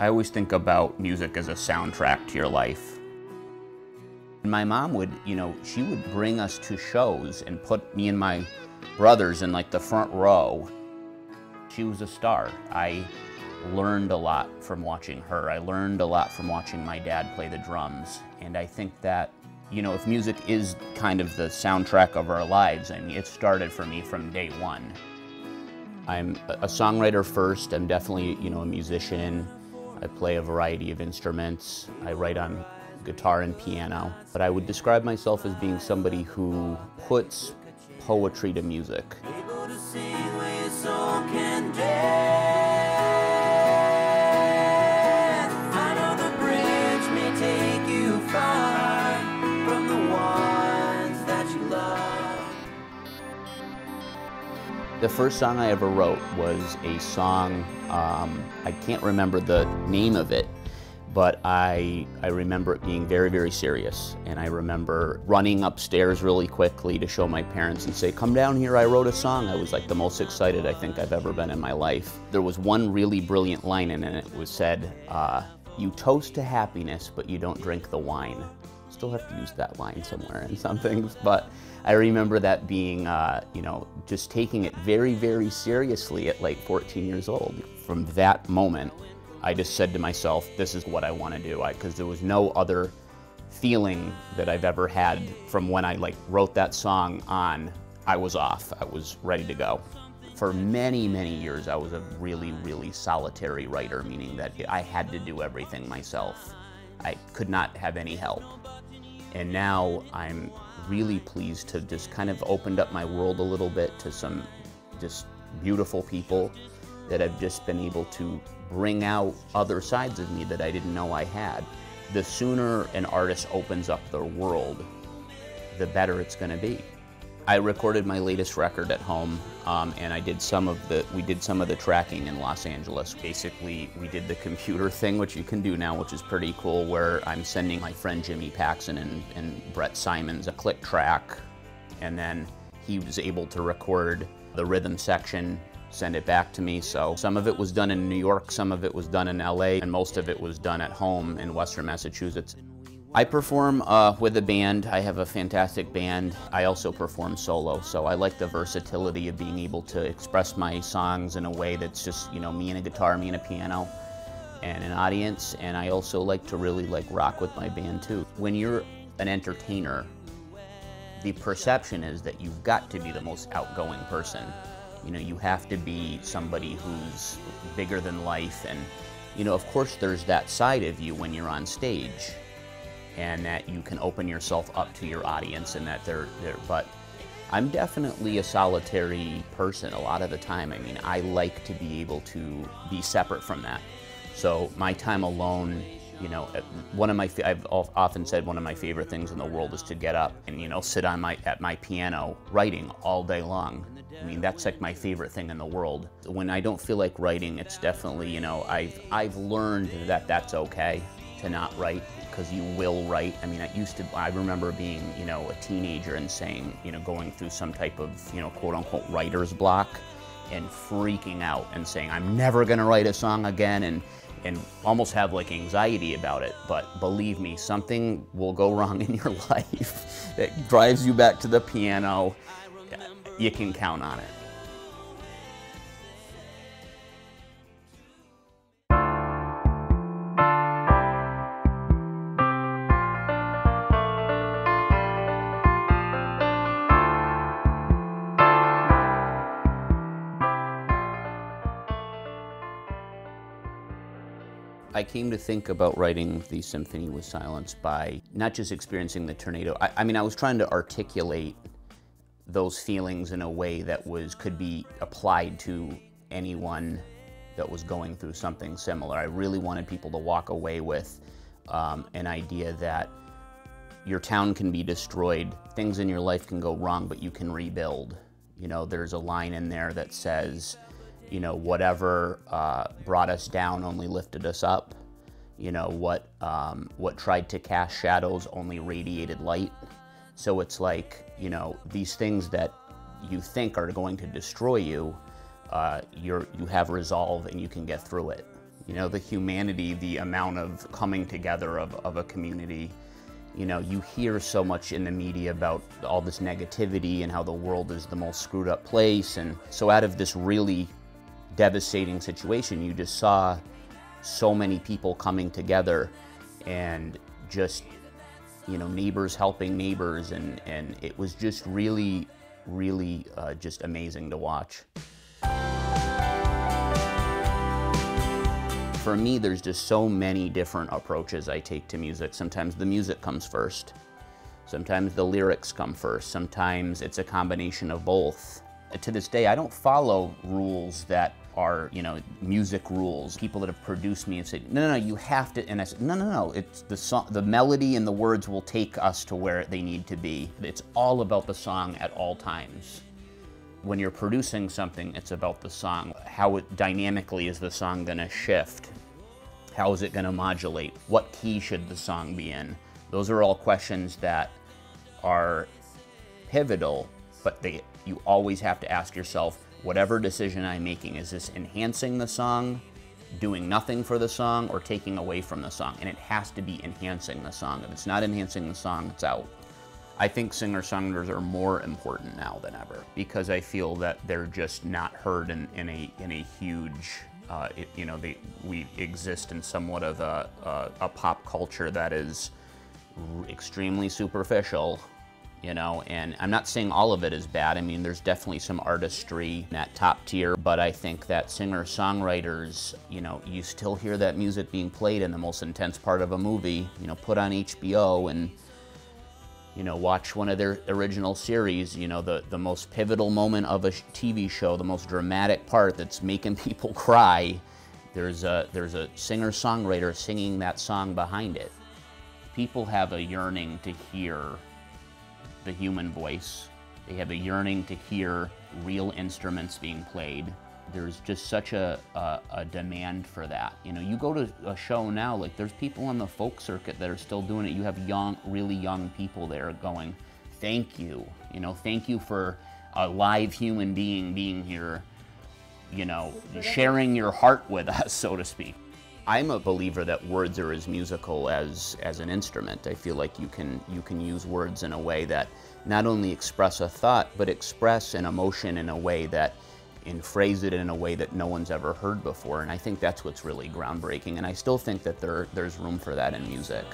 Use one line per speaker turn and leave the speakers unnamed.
I always think about music as a soundtrack to your life. My mom would, she would bring us to shows and put me and my brothers in like the front row. She was a star. I learned a lot from watching her. I learned a lot from watching my dad play the drums. And I think that, if music is kind of the soundtrack of our lives, I mean, it started for me from day one. I'm a songwriter first. I'm definitely, a musician. I play a variety of instruments. I write on guitar and piano. But I would describe myself as being somebody who puts poetry to music.
Able to sing where your soul can dance. I know the bridge may take you far from the ones that you love.
The first song I ever wrote was a song, I can't remember the name of it, but I remember it being very, very serious. And I remember running upstairs really quickly to show my parents and say, "Come down here, I wrote a song." I was like the most excited I think I've ever been in my life. There was one really brilliant line in it. It was said, "You toast to happiness, but you don't drink the wine." Still have to use that line somewhere in some things, but I remember that being, just taking it very, very seriously at like 14 years old. From that moment, I just said to myself, this is what I want to do, because there was no other feeling that I've ever had from when I wrote that song on. I was off. I was ready to go. For many, many years, I was a really, really solitary writer, meaning that I had to do everything myself. I could not have any help. And now I'm really pleased to just kind of opened up my world a little bit to some just beautiful people that I've just been able to bring out other sides of me that I didn't know I had. The sooner an artist opens up their world, the better it's going to be. I recorded my latest record at home, and we did some of the tracking in Los Angeles. Basically, we did the computer thing, which you can do now, which is pretty cool, where I'm sending my friend Jimmy Paxson and Brett Simons a click track, and then he was able to record the rhythm section, send it back to me. So some of it was done in New York, some of it was done in LA, and most of it was done at home in Western Massachusetts. I perform with a band. I have a fantastic band. I also perform solo, so I like the versatility of being able to express my songs in a way that's just, me and a guitar, me and a piano, and an audience. And I also like to really rock with my band too. When you're an entertainer, the perception is that you've got to be the most outgoing person. You have to be somebody who's bigger than life, and of course there's that side of you when you're on stage, and that you can open yourself up to your audience, and that but I'm definitely a solitary person a lot of the time. I mean, I like to be able to be separate from that. So my time alone, I've often said one of my favorite things in the world is to get up and, sit at my piano writing all day long. I mean, that's like my favorite thing in the world. When I don't feel like writing, it's definitely, I've learned that that's okay to not write, because you will write. I mean, I remember being, a teenager and saying, going through some type of, quote unquote writer's block and freaking out and saying, I'm never gonna write a song again, and almost have anxiety about it. But believe me, something will go wrong in your life that drives you back to the piano. You can count on it. I came to think about writing the Symphony with Silence by not just experiencing the tornado. I mean, I was trying to articulate those feelings in a way that could be applied to anyone that was going through something similar. I really wanted people to walk away with an idea that your town can be destroyed, things in your life can go wrong, but you can rebuild. There's a line in there that says, whatever brought us down only lifted us up. What tried to cast shadows only radiated light. So it's like, these things that you think are going to destroy you, you have resolve and you can get through it. You know, the humanity, the amount of coming together of a community. You know, you hear so much in the media about all this negativity and how the world is the most screwed up place. And so out of this really devastating situation, you just saw so many people coming together and just, you know, neighbors helping neighbors. And it was just really, really just amazing to watch. For me, there's just so many different approaches I take to music. Sometimes the music comes first. Sometimes the lyrics come first. Sometimes it's a combination of both. To this day, I don't follow rules that are, you know, music rules. People that have produced me have said, no, you have to, and I said, no, it's the song, the melody and the words will take us to where they need to be. It's all about the song at all times. When you're producing something, it's about the song. How dynamically is the song gonna shift? How is it gonna modulate? What key should the song be in? Those are all questions that are pivotal, but you always have to ask yourself, whatever decision I'm making, is this enhancing the song, doing nothing for the song, or taking away from the song? And it has to be enhancing the song. If it's not enhancing the song, it's out. I think singer-songwriters are more important now than ever because I feel that they're just not heard in a huge, you know, we exist in somewhat of a pop culture that is extremely superficial, you know, and I'm not saying all of it is bad. I mean, there's definitely some artistry in that top tier, but I think that singer-songwriters, you know, you still hear that music being played in the most intense part of a movie, you know, put on HBO and, you know, watch one of their original series, you know, the most pivotal moment of a TV show, the most dramatic part that's making people cry, there's a singer-songwriter singing that song behind it. People have a yearning to hear the human voice. They have a yearning to hear real instruments being played. There's just such a demand for that. You know, you go to a show now, like there's people on the folk circuit that are still doing it. You have young, really young people there going, thank you. You know, thank you for a live human being being here, you know, sharing your heart with us, so to speak. I'm a believer that words are as musical as an instrument. I feel like you can use words in a way that not only express a thought, but express an emotion in a way that, and phrase it in a way that no one's ever heard before. And I think that's what's really groundbreaking. And I still think that there's room for that in music.